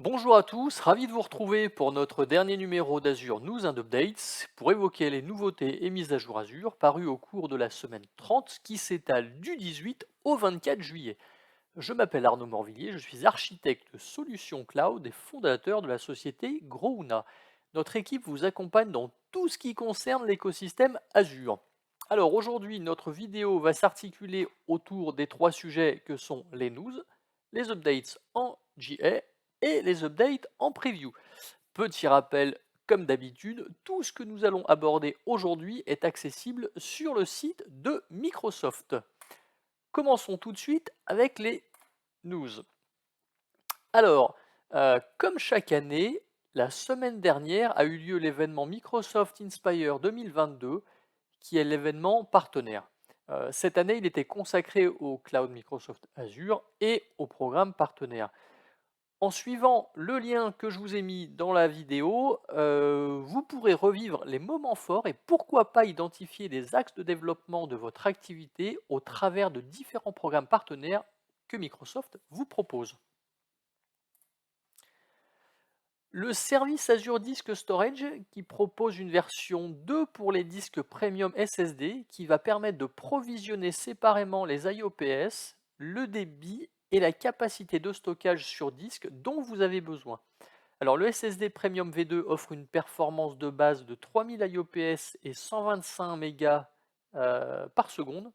Bonjour à tous, ravi de vous retrouver pour notre dernier numéro d'Azure News and Updates pour évoquer les nouveautés et mises à jour Azure parues au cours de la semaine 30 qui s'étale du 18 au 24 juillet. Je m'appelle Arnaud Morvillier, je suis architecte solution cloud et fondateur de la société Grouna. Notre équipe vous accompagne dans tout ce qui concerne l'écosystème Azure. Alors aujourd'hui, notre vidéo va s'articuler autour des trois sujets que sont les news, les updates en GA et les updates en preview. Petit rappel, comme d'habitude, tout ce que nous allons aborder aujourd'hui est accessible sur le site de Microsoft. Commençons tout de suite avec les news. Alors, comme chaque année, la semaine dernière a eu lieu l'événement Microsoft Inspire 2022, qui est l'événement partenaire. Cette année, il était consacré au cloud Microsoft Azure et au programme partenaire. En suivant le lien que je vous ai mis dans la vidéo, vous pourrez revivre les moments forts et pourquoi pas identifier des axes de développement de votre activité au travers de différents programmes partenaires que Microsoft vous propose. Le service Azure Disk Storage qui propose une version 2 pour les disques premium SSD qui va permettre de provisionner séparément les IOPS, le débit et la capacité de stockage sur disque dont vous avez besoin. Alors le SSD Premium V2 offre une performance de base de 3000 IOPS et 125 mégas par seconde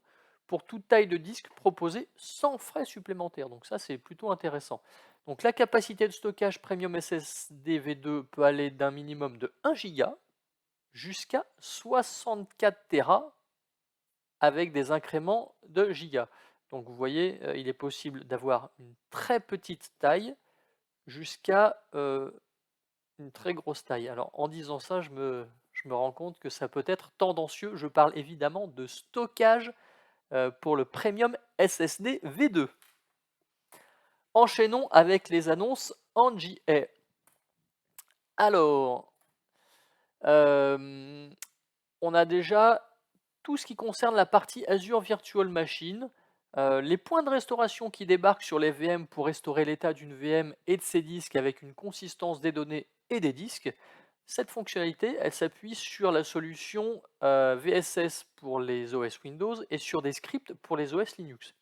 pour toute taille de disque proposée sans frais supplémentaires. Donc ça c'est plutôt intéressant. Donc la capacité de stockage Premium SSD V2 peut aller d'un minimum de 1 Go jusqu'à 64 Tera avec des incréments de gigas. Donc vous voyez, il est possible d'avoir une très petite taille jusqu'à une très grosse taille. Alors en disant ça, je me rends compte que ça peut être tendancieux. Je parle évidemment de stockage pour le Premium SSD V2. Enchaînons avec les annonces en GA. Alors, euh, on a déjà tout ce qui concerne la partie Azure Virtual Machine, les points de restauration qui débarquent sur les VM pour restaurer l'état d'une VM et de ses disques avec une consistance des données et des disques. Cette fonctionnalité, elle s'appuie sur la solution VSS pour les OS Windows et sur des scripts pour les OS Linux.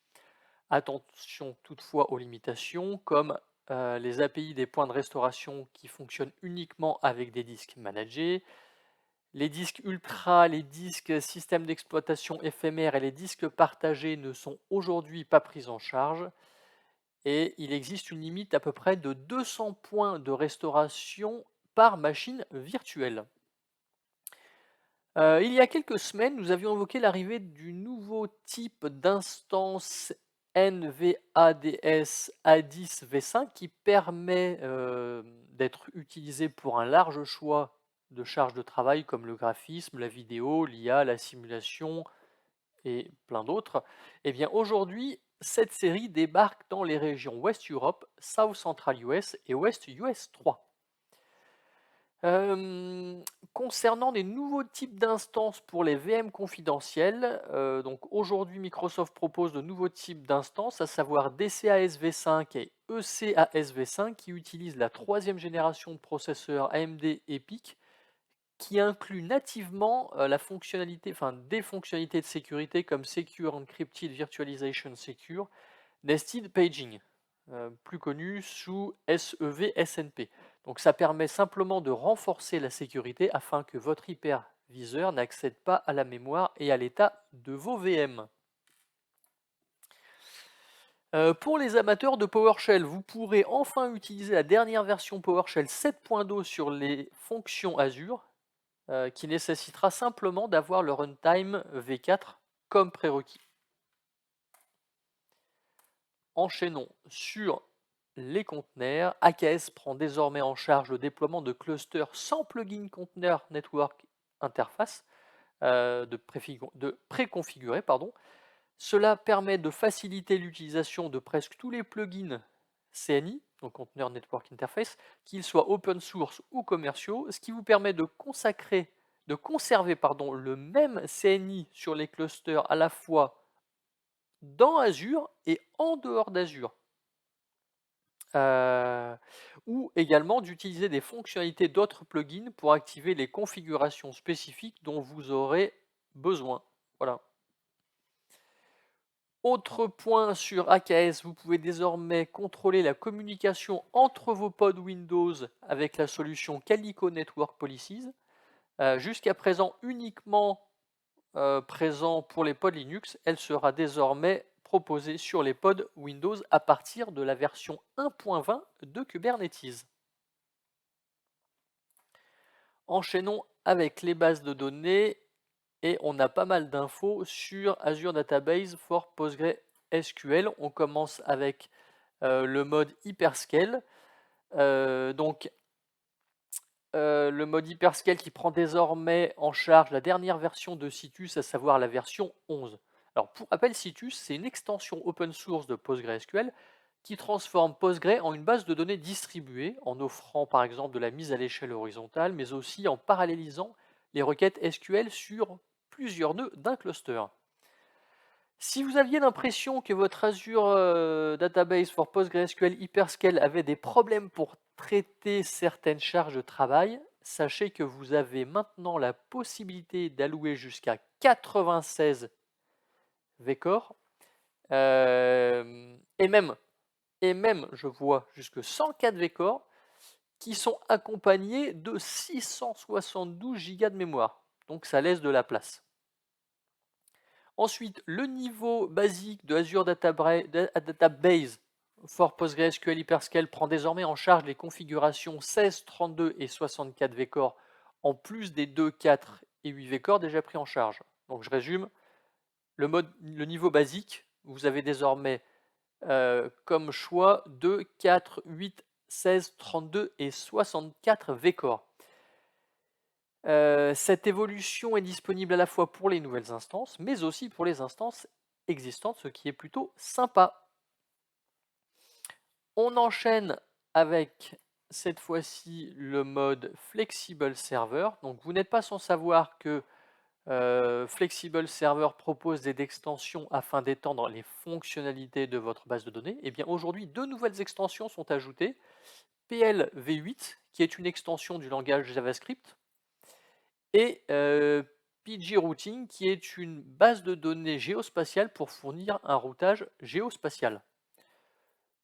Attention toutefois aux limitations comme les API des points de restauration qui fonctionnent uniquement avec des disques managés, les disques ultra, les disques système d'exploitation éphémère et les disques partagés ne sont aujourd'hui pas pris en charge et il existe une limite à peu près de 200 points de restauration par machine virtuelle. Il y a quelques semaines, nous avions évoqué l'arrivée du nouveau type d'instance NVADS A10 V5 qui permet d'être utilisé pour un large choix de charges de travail comme le graphisme, la vidéo, l'IA, la simulation et plein d'autres. Eh bien aujourd'hui, cette série débarque dans les régions West Europe, South Central US et West US 3. Concernant les nouveaux types d'instances pour les VM confidentielles, donc aujourd'hui Microsoft propose de nouveaux types d'instances, à savoir DCAS V5 et ECAS V5 qui utilisent la troisième génération de processeurs AMD EPYC qui inclut nativement la fonctionnalité, enfin des fonctionnalités de sécurité comme Secure Encrypted Virtualization Secure, Nested Paging, plus connu sous SEV-SNP. Donc ça permet simplement de renforcer la sécurité afin que votre hyperviseur n'accède pas à la mémoire et à l'état de vos VM. Pour les amateurs de PowerShell, vous pourrez enfin utiliser la dernière version PowerShell 7.2 sur les fonctions Azure, qui nécessitera simplement d'avoir le runtime V4 comme prérequis. Enchaînons sur les conteneurs. AKS prend désormais en charge le déploiement de clusters sans plugin Container Network Interface de préconfigurer. Cela permet de faciliter l'utilisation de presque tous les plugins CNI, donc Container Network Interface, qu'ils soient open source ou commerciaux, ce qui vous permet de conserver le même CNI sur les clusters à la fois dans Azure et en dehors d'Azure. Heu, ou également d'utiliser des fonctionnalités d'autres plugins pour activer les configurations spécifiques dont vous aurez besoin. Voilà. Autre point sur AKS, vous pouvez désormais contrôler la communication entre vos pods Windows avec la solution Calico Network Policies. Jusqu'à présent uniquement présent pour les pods Linux, elle sera désormais proposée sur les pods Windows à partir de la version 1.20 de Kubernetes. Enchaînons avec les bases de données et on a pas mal d'infos sur Azure Database for PostgreSQL. On commence avec le mode Hyperscale. Le mode Hyperscale qui prend désormais en charge la dernière version de Citus, à savoir la version 11. Alors pour rappel, Citus, c'est une extension open source de PostgreSQL qui transforme Postgre en une base de données distribuée, en offrant par exemple de la mise à l'échelle horizontale, mais aussi en parallélisant les requêtes SQL sur plusieurs nœuds d'un cluster. Si vous aviez l'impression que votre Azure Database for PostgreSQL Hyperscale avait des problèmes pour traiter certaines charges de travail, sachez que vous avez maintenant la possibilité d'allouer jusqu'à 96 vCore et même, je vois, jusque 104 vCore qui sont accompagnés de 672 Go de mémoire. Donc ça laisse de la place. Ensuite, le niveau basique de Azure Database for PostgreSQL Hyperscale prend désormais en charge les configurations 16, 32 et 64 vCore, en plus des 2, 4 et 8 vCore déjà pris en charge. Donc je résume, le niveau basique, vous avez désormais comme choix 2, 4, 8, 16, 32 et 64 vCore. Cette évolution est disponible à la fois pour les nouvelles instances, mais aussi pour les instances existantes, ce qui est plutôt sympa. On enchaîne avec cette fois-ci le mode Flexible Server. Donc vous n'êtes pas sans savoir que Flexible Server propose des extensions afin d'étendre les fonctionnalités de votre base de données. Et bien aujourd'hui, deux nouvelles extensions sont ajoutées. PL V8, qui est une extension du langage JavaScript, et PG Routing, qui est une base de données géospatiale pour fournir un routage géospatial.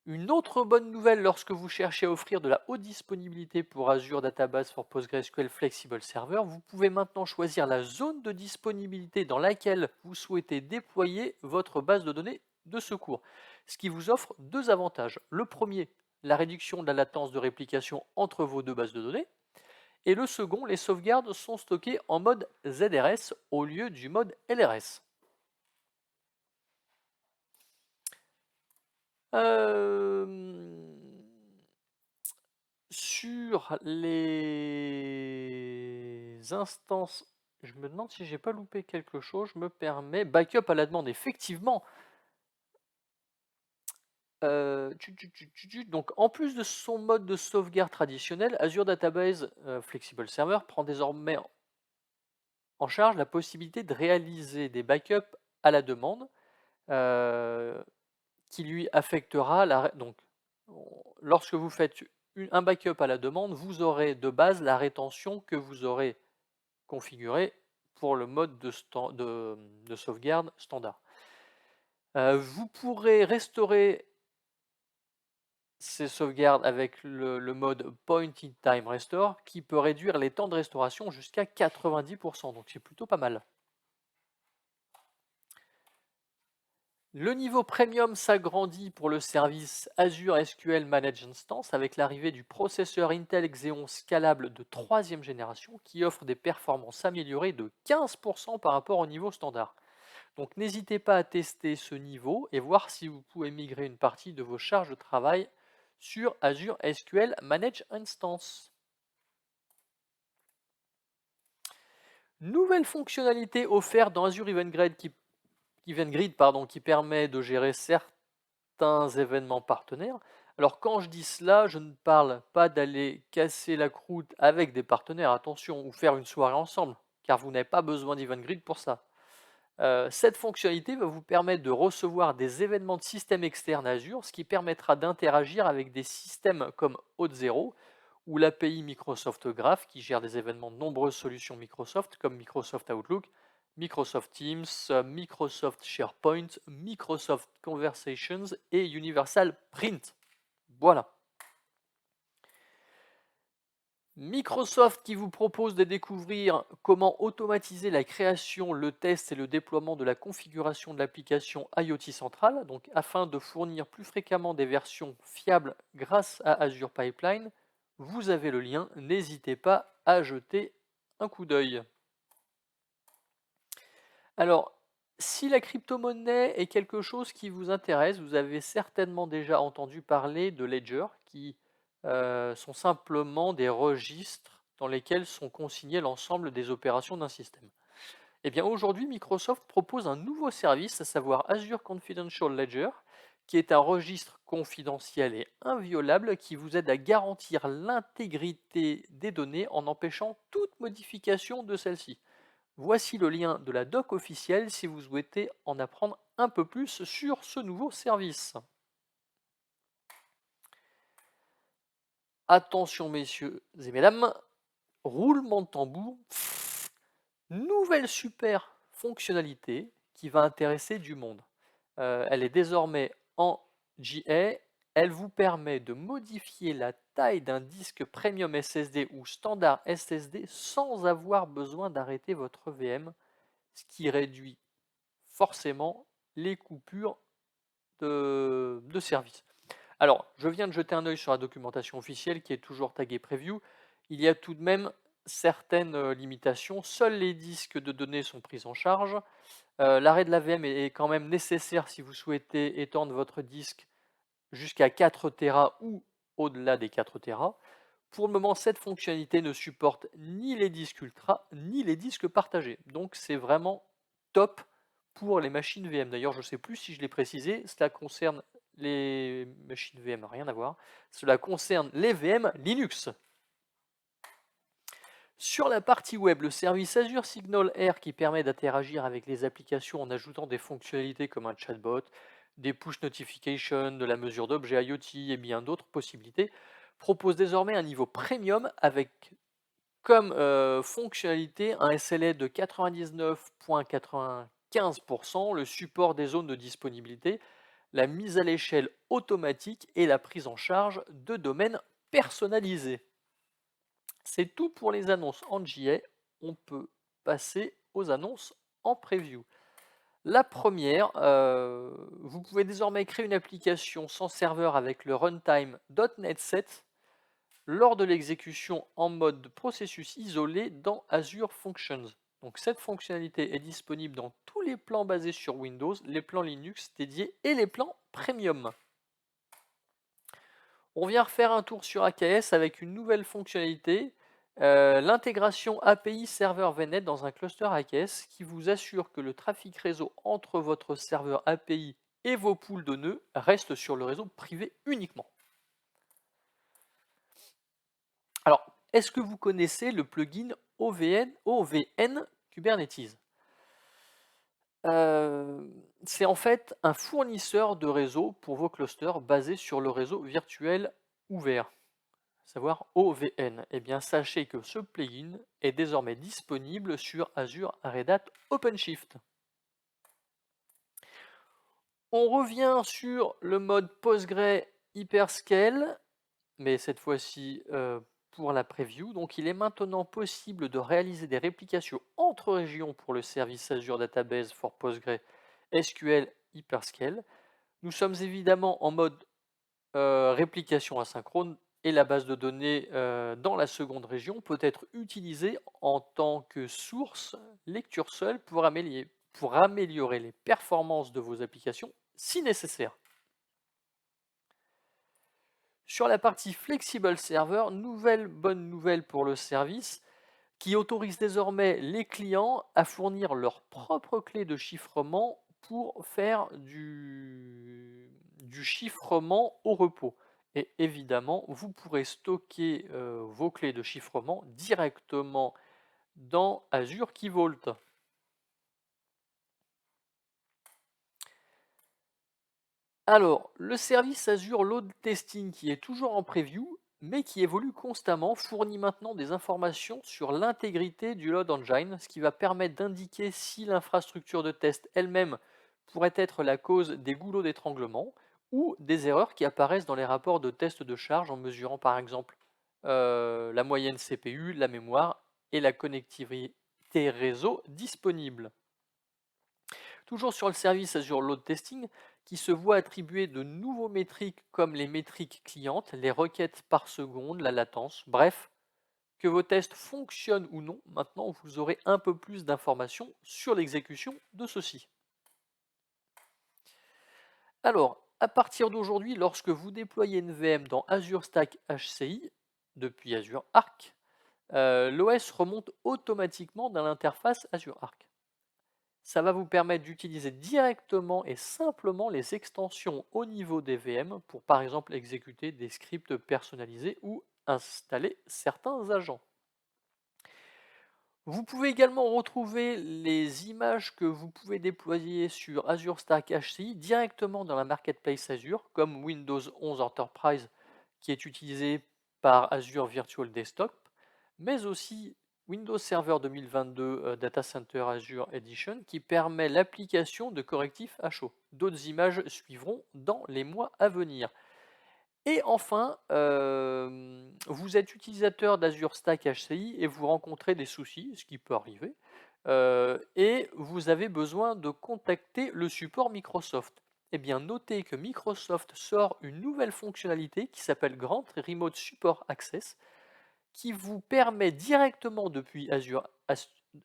Une autre bonne nouvelle lorsque vous cherchez à offrir de la haute disponibilité pour Azure Database for PostgreSQL Flexible Server, vous pouvez maintenant choisir la zone de disponibilité dans laquelle vous souhaitez déployer votre base de données de secours, ce qui vous offre deux avantages. Le premier, la réduction de la latence de réplication entre vos deux bases de données. Et le second, les sauvegardes sont stockées en mode ZRS au lieu du mode LRS. Sur les instances, je me demande si j'ai pas loupé quelque chose, je me permets. Backup à la demande, effectivement. Donc, en plus de son mode de sauvegarde traditionnel, Azure Database Flexible Server prend désormais en charge la possibilité de réaliser des backups à la demande qui lui affectera donc lorsque vous faites un backup à la demande, vous aurez de base la rétention que vous aurez configurée pour le mode de sauvegarde standard. Vous pourrez restaurer ces sauvegardes avec le mode Point in Time Restore qui peut réduire les temps de restauration jusqu'à 90%, donc c'est plutôt pas mal. Le niveau premium s'agrandit pour le service Azure SQL Managed Instance avec l'arrivée du processeur Intel Xeon scalable de 3e génération qui offre des performances améliorées de 15% par rapport au niveau standard. Donc n'hésitez pas à tester ce niveau et voir si vous pouvez migrer une partie de vos charges de travail sur Azure SQL Managed Instance. Nouvelle fonctionnalité offerte dans Azure Event Grid qui permet de gérer certains événements partenaires. Alors quand je dis cela, je ne parle pas d'aller casser la croûte avec des partenaires, attention, ou faire une soirée ensemble, car vous n'avez pas besoin d'Event Grid pour ça. Cette fonctionnalité va vous permettre de recevoir des événements de système externe Azure, ce qui permettra d'interagir avec des systèmes comme Auth0 ou l'API Microsoft Graph qui gère des événements de nombreuses solutions Microsoft comme Microsoft Outlook, Microsoft Teams, Microsoft SharePoint, Microsoft Conversations et Universal Print. Voilà. Microsoft qui vous propose de découvrir comment automatiser la création, le test et le déploiement de la configuration de l'application IoT Central, donc afin de fournir plus fréquemment des versions fiables grâce à Azure Pipeline. Vous avez le lien, n'hésitez pas à jeter un coup d'œil. Alors, si la crypto-monnaie est quelque chose qui vous intéresse, vous avez certainement déjà entendu parler de Ledger, qui sont simplement des registres dans lesquels sont consignés l'ensemble des opérations d'un système. Eh bien, aujourd'hui, Microsoft propose un nouveau service, à savoir Azure Confidential Ledger, qui est un registre confidentiel et inviolable qui vous aide à garantir l'intégrité des données en empêchant toute modification de celles-ci. Voici le lien de la doc officielle si vous souhaitez en apprendre un peu plus sur ce nouveau service. Attention messieurs et mesdames, roulement de tambour, nouvelle super fonctionnalité qui va intéresser du monde. Elle est désormais en GA. Elle vous permet de modifier la taille d'un disque Premium SSD ou standard SSD sans avoir besoin d'arrêter votre VM, ce qui réduit forcément les coupures de service. Alors, je viens de jeter un œil sur la documentation officielle qui est toujours taguée Preview. Il y a tout de même certaines limitations. Seuls les disques de données sont pris en charge. L'arrêt de la VM est quand même nécessaire si vous souhaitez étendre votre disque jusqu'à 4 Tera ou au-delà des 4 Tera. Pour le moment, cette fonctionnalité ne supporte ni les disques ultra ni les disques partagés. Donc c'est vraiment top pour les machines VM. D'ailleurs, je ne sais plus si je l'ai précisé, cela concerne les machines VM, rien à voir. Cela concerne les VM Linux. Sur la partie web, le service Azure Signal Air qui permet d'interagir avec les applications en ajoutant des fonctionnalités comme un chatbot, des push notifications, de la mesure d'objets IoT et bien d'autres possibilités, propose désormais un niveau premium avec comme fonctionnalité un SLA de 99,95%, le support des zones de disponibilité, la mise à l'échelle automatique et la prise en charge de domaines personnalisés. C'est tout pour les annonces en GA. On peut passer aux annonces en preview. La première, vous pouvez désormais créer une application sans serveur avec le runtime .NET 7 lors de l'exécution en mode processus isolé dans Azure Functions. Donc cette fonctionnalité est disponible dans tous les plans basés sur Windows, les plans Linux dédiés et les plans Premium. On vient refaire un tour sur AKS avec une nouvelle fonctionnalité, l'intégration API serveur VNet dans un cluster AKS qui vous assure que le trafic réseau entre votre serveur API et vos pools de nœuds reste sur le réseau privé uniquement. Alors, est-ce que vous connaissez le plugin OVN Kubernetes? C'est en fait un fournisseur de réseau pour vos clusters basé sur le réseau virtuel ouvert, savoir OVN. Eh bien, sachez que ce plugin est désormais disponible sur Azure Red Hat OpenShift. On revient sur le mode Postgre Hyperscale, mais cette fois-ci pour la preview. Donc, il est maintenant possible de réaliser des réplications entre régions pour le service Azure Database for Postgre SQL Hyperscale. Nous sommes évidemment en mode réplication asynchrone et la base de données dans la seconde région peut être utilisée en tant que source lecture seule pour améliorer les performances de vos applications si nécessaire. Sur la partie Flexible Server, bonne nouvelle pour le service qui autorise désormais les clients à fournir leurs propres clés de chiffrement pour faire du chiffrement au repos. Et évidemment, vous pourrez stocker vos clés de chiffrement directement dans Azure Key Vault. Alors, le service Azure Load Testing, qui est toujours en preview, mais qui évolue constamment, fournit maintenant des informations sur l'intégrité du Load Engine, ce qui va permettre d'indiquer si l'infrastructure de test elle-même pourrait être la cause des goulots d'étranglement ou des erreurs qui apparaissent dans les rapports de test de charge en mesurant par exemple la moyenne CPU, la mémoire et la connectivité réseau disponible. Toujours sur le service Azure Load Testing, qui se voit attribuer de nouveaux métriques comme les métriques clientes, les requêtes par seconde, la latence, bref, que vos tests fonctionnent ou non, maintenant vous aurez un peu plus d'informations sur l'exécution de ceux-ci. Alors, à partir d'aujourd'hui, lorsque vous déployez une VM dans Azure Stack HCI, depuis Azure Arc, l'OS remonte automatiquement dans l'interface Azure Arc. Ça va vous permettre d'utiliser directement et simplement les extensions au niveau des VM pour par exemple exécuter des scripts personnalisés ou installer certains agents. Vous pouvez également retrouver les images que vous pouvez déployer sur Azure Stack HCI directement dans la Marketplace Azure, comme Windows 11 Enterprise qui est utilisé par Azure Virtual Desktop, mais aussi Windows Server 2022 Data Center Azure Edition qui permet l'application de correctifs à chaud. D'autres images suivront dans les mois à venir. Et enfin, vous êtes utilisateur d'Azure Stack HCI et vous rencontrez des soucis, ce qui peut arriver, et vous avez besoin de contacter le support Microsoft. Eh bien, notez que Microsoft sort une nouvelle fonctionnalité qui s'appelle Grant Remote Support Access, qui vous permet directement depuis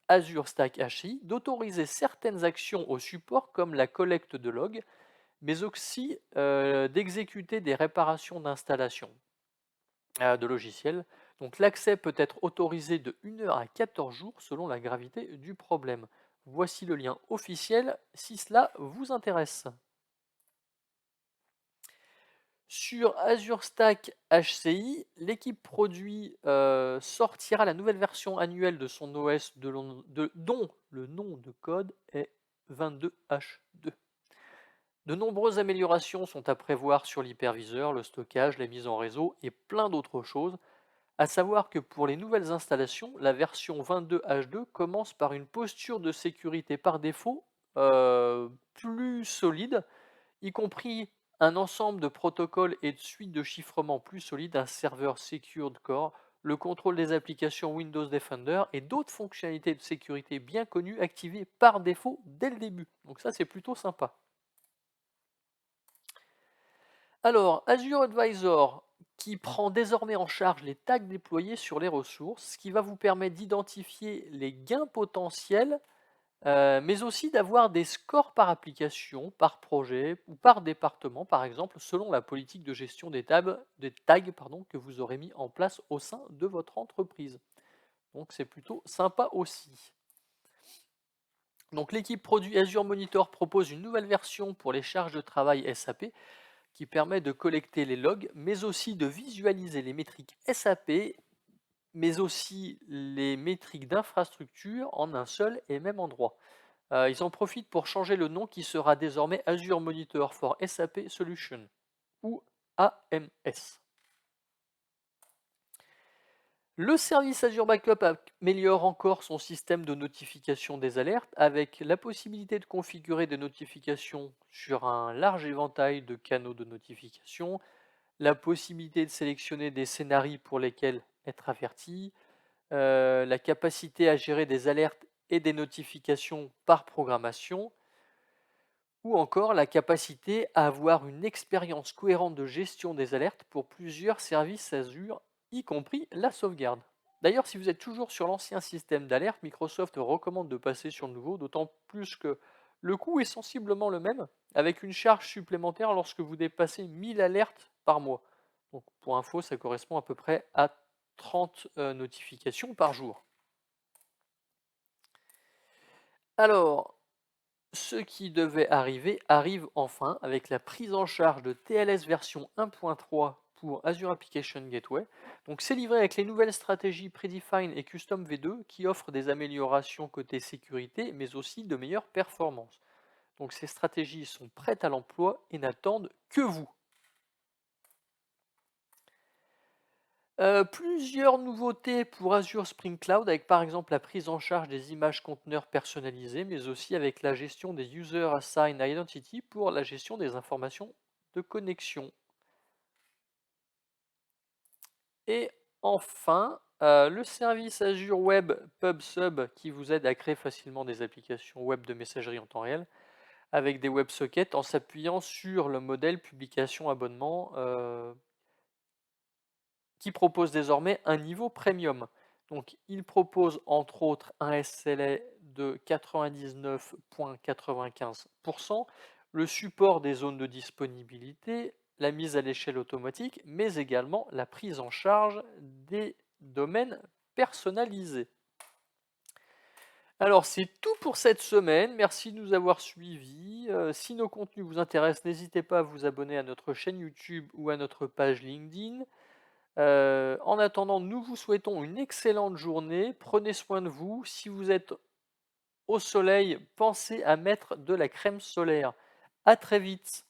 Azure Stack HCI d'autoriser certaines actions au support comme la collecte de logs, mais aussi d'exécuter des réparations d'installation de logiciels. Donc l'accès peut être autorisé de 1 heure à 14 jours selon la gravité du problème. Voici le lien officiel si cela vous intéresse. Sur Azure Stack HCI, l'équipe produit sortira la nouvelle version annuelle de son OS dont le nom de code est 22H2. De nombreuses améliorations sont à prévoir sur l'hyperviseur, le stockage, la mise en réseau et plein d'autres choses. À savoir que pour les nouvelles installations, la version 22H2 commence par une posture de sécurité par défaut plus solide, y compris un ensemble de protocoles et de suites de chiffrement plus solides, un serveur Secured Core, le contrôle des applications Windows Defender et d'autres fonctionnalités de sécurité bien connues activées par défaut dès le début. Donc ça, c'est plutôt sympa. Alors, Azure Advisor qui prend désormais en charge les tags déployés sur les ressources, ce qui va vous permettre d'identifier les gains potentiels, mais aussi d'avoir des scores par application, par projet ou par département, par exemple, selon la politique de gestion des tags que vous aurez mis en place au sein de votre entreprise. Donc c'est plutôt sympa aussi. Donc l'équipe produit Azure Monitor propose une nouvelle version pour les charges de travail SAP qui permet de collecter les logs, mais aussi de visualiser les métriques SAP, mais aussi les métriques d'infrastructure en un seul et même endroit. Ils en profitent pour changer le nom qui sera désormais Azure Monitor for SAP Solution, ou AMS. Le service Azure Backup améliore encore son système de notification des alertes avec la possibilité de configurer des notifications sur un large éventail de canaux de notification, la possibilité de sélectionner des scénarios pour lesquels être averti, la capacité à gérer des alertes et des notifications par programmation, ou encore la capacité à avoir une expérience cohérente de gestion des alertes pour plusieurs services Azure, y compris la sauvegarde. D'ailleurs, si vous êtes toujours sur l'ancien système d'alerte, Microsoft recommande de passer sur le nouveau, d'autant plus que le coût est sensiblement le même, avec une charge supplémentaire lorsque vous dépassez 1000 alertes par mois. Donc, pour info, ça correspond à peu près à 30 notifications par jour. Alors, ce qui devait arriver arrive enfin avec la prise en charge de TLS version 1.3 pour Azure Application Gateway. Donc c'est livré avec les nouvelles stratégies Predefine et Custom V2 qui offrent des améliorations côté sécurité mais aussi de meilleures performances. Donc ces stratégies sont prêtes à l'emploi et n'attendent que vous. Plusieurs nouveautés pour Azure Spring Cloud avec par exemple la prise en charge des images conteneurs personnalisées, mais aussi avec la gestion des User Assigned Identity pour la gestion des informations de connexion. Et enfin, le service Azure Web PubSub qui vous aide à créer facilement des applications web de messagerie en temps réel avec des WebSockets en s'appuyant sur le modèle publication-abonnement qui propose désormais un niveau premium. Donc, il propose entre autres un SLA de 99,95%, le support des zones de disponibilité, la mise à l'échelle automatique, mais également la prise en charge des domaines personnalisés. Alors, c'est tout pour cette semaine. Merci de nous avoir suivis. Si nos contenus vous intéressent, n'hésitez pas à vous abonner à notre chaîne YouTube ou à notre page LinkedIn. En attendant, nous vous souhaitons une excellente journée. Prenez soin de vous. Si vous êtes au soleil, pensez à mettre de la crème solaire. À très vite.